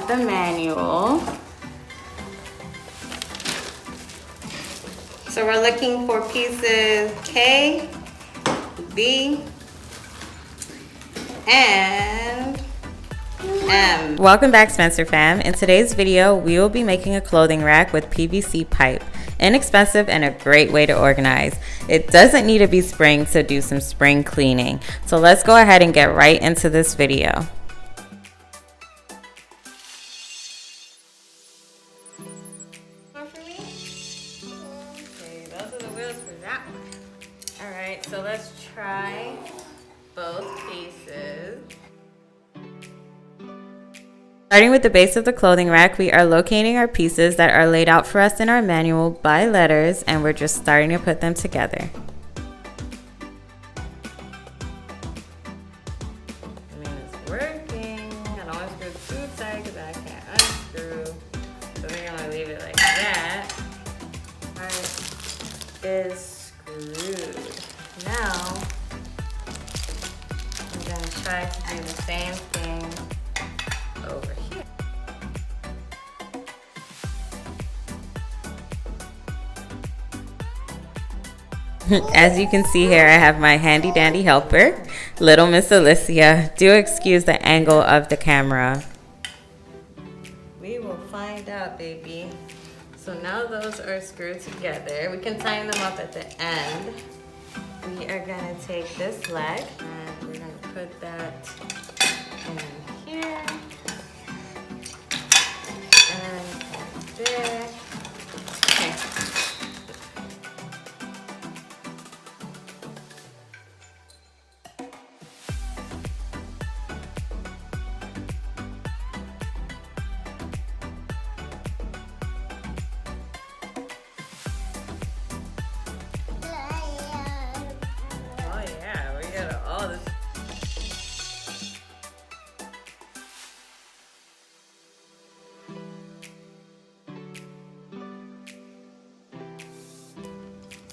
have the manual. So we're looking for pieces K, B, and M. Welcome back, Spencer fam. In today's video, we will be making a clothing rack with PVC pipe. Inexpensive and a great way to organize. It doesn't need to be spring, so do some spring cleaning. So let's go ahead and get right into this video. Okay, those are the wheels for that one. All right, so let's try both pieces. Starting with the base of the clothing rack, we are locating our pieces that are laid out for us in our manual by letters, and we're just starting to put them together. I mean, it's working. I don't want to screw too tight because I can't unscrew. So we're gonna leave it like that. Part is screwed. Now, I'm gonna try to do the same thing over here. As you can see here, I have my handy dandy helper, little Miss Alicia. Do excuse the angle of the camera. We will find out, baby. So now those are screwed together. We can tighten them up at the end. We are gonna take this leg and we're gonna put that in here. And there. Okay. Oh yeah, we got all this.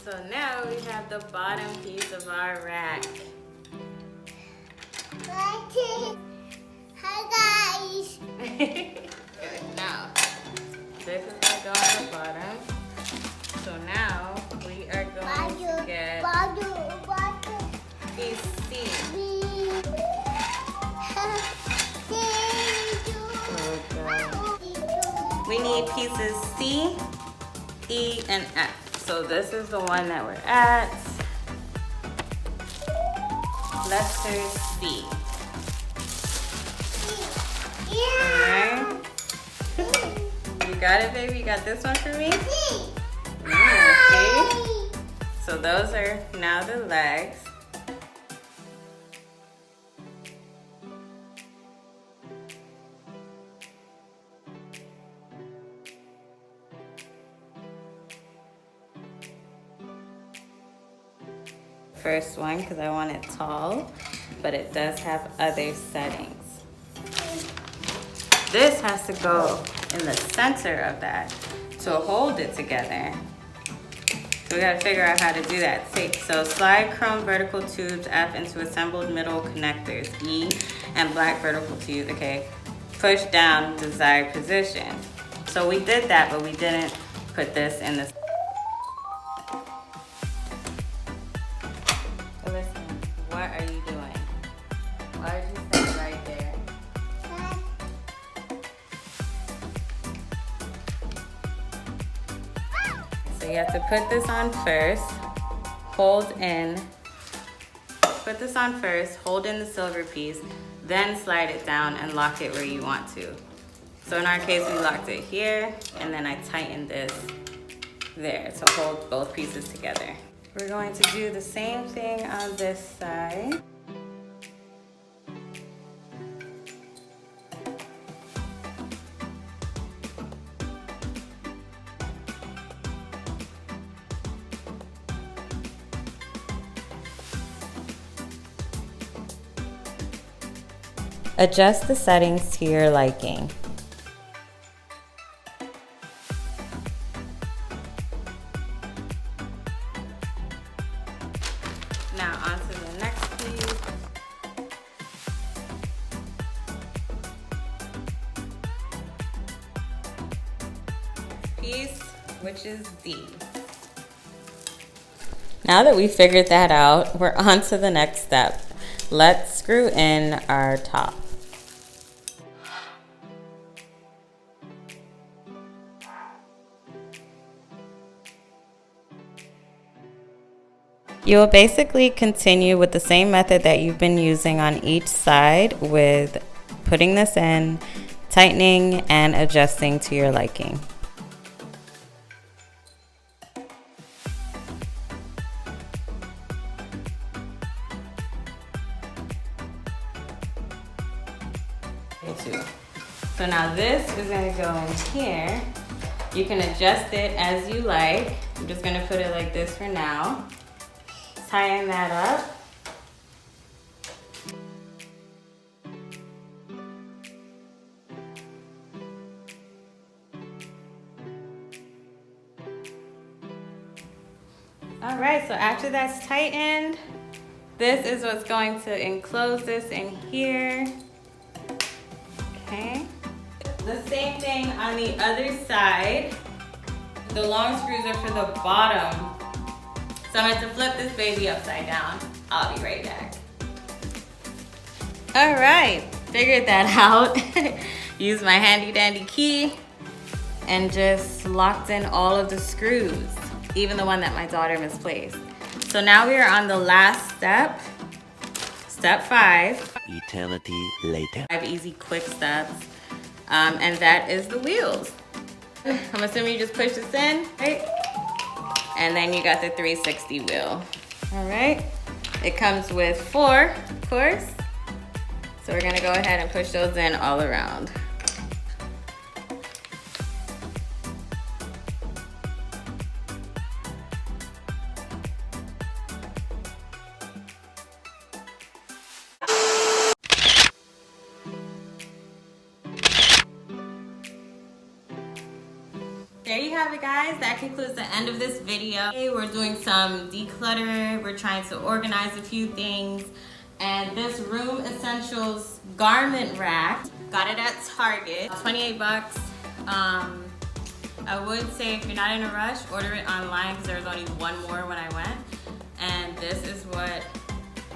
So now we have the bottom piece of our rack. Hi guys. Good. Now, this is going to go on the bottom. So now we are going to get piece C. We need pieces C, E, and F. So this is the one that we're at. Letter C. Alright. You got it, baby? You got this one for me? Okay. So those are now the legs. First one because I want it tall, but it does have other settings. This has to go in the center of that to hold it together. So we gotta figure out how to do that. So slide chrome vertical tubes F into assembled middle connectors E and black vertical tubes, okay. Push down desired position. So we did that, but we didn't put this in the. So listen, what are you doing? Why did you say right there? So you have to put this on first, hold in, put this on first, hold in the silver piece, then slide it down and lock it where you want to. So in our case, we locked it here, and then I tightened this there to hold both pieces together. We're going to do the same thing on this side. Adjust the settings to your liking. Now onto the next piece. which is D. Now that we figured that out, we're on to the next step. Let's screw in our top. You will basically continue with the same method that you've been using on each side with putting this in, tightening, and adjusting to your liking. So now this is going to go in here. You can adjust it as you like. I'm just going to put it like this for now. Tying that up. All right, so after that's tightened, this is what's going to enclose this in here. Okay. The same thing on the other side. The long screws are for the bottom. So I'm going to flip this baby upside down. I'll be right back. All right, figured that out. Used my handy dandy key and just locked in all of the screws, even the one that my daughter misplaced. So now we are on the last step, step 5. Eternity later. 5 easy, quick steps, and that is the wheels. I'm assuming you just push this in, right? And then you got the 360 wheel. All right, it comes with 4, of course. So we're gonna go ahead and push those in all around. There you have it, guys. That concludes the end of this video. Today we're doing some declutter. We're trying to organize a few things. And this Room Essentials garment rack, got it at Target, 28 bucks. I would say if you're not in a rush, order it online because there was only one more when I went. And this is what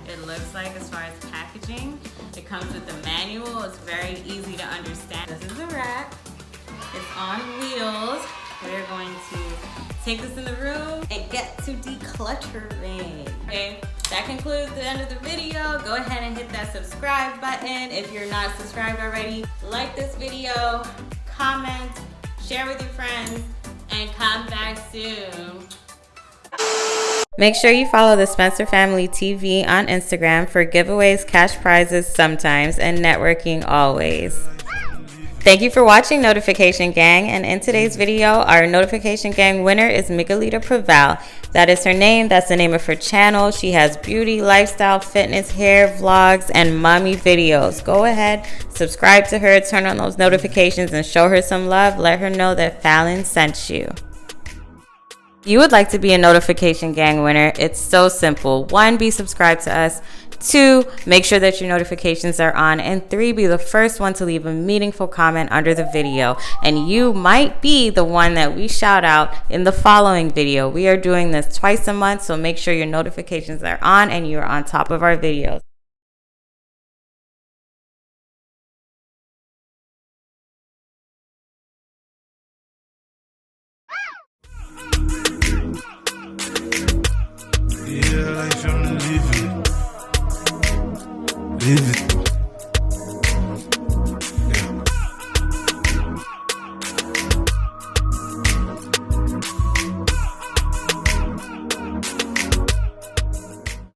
it looks like as far as packaging. It comes with the manual. It's very easy to understand. This is a rack. It's on wheels. We're going to take this in the room and get to decluttering. Okay, that concludes the end of the video. Go ahead and hit that subscribe button if you're not subscribed already. Like this video, comment, share with your friends, and come back soon. Make sure you follow the Spencer Family TV on Instagram for giveaways, cash prizes sometimes, and networking always. Thank you for watching Notification Gang, and in today's video, our Notification Gang winner is Miguelita Preval. That is her name, that's the name of her channel. She has beauty, lifestyle, fitness, hair, vlogs, and mommy videos. Go ahead, subscribe to her, turn on those notifications, and show her some love. Let her know that Fallon sent you. If you would like to be a Notification Gang winner, it's so simple. 1, be subscribed to us. 2, make sure that your notifications are on. And 3, be the first one to leave a meaningful comment under the video. And you might be the one that we shout out in the following video. We are doing this twice a month, so make sure your notifications are on and you're on top of our videos. Yeah, life, I'm living. Live it.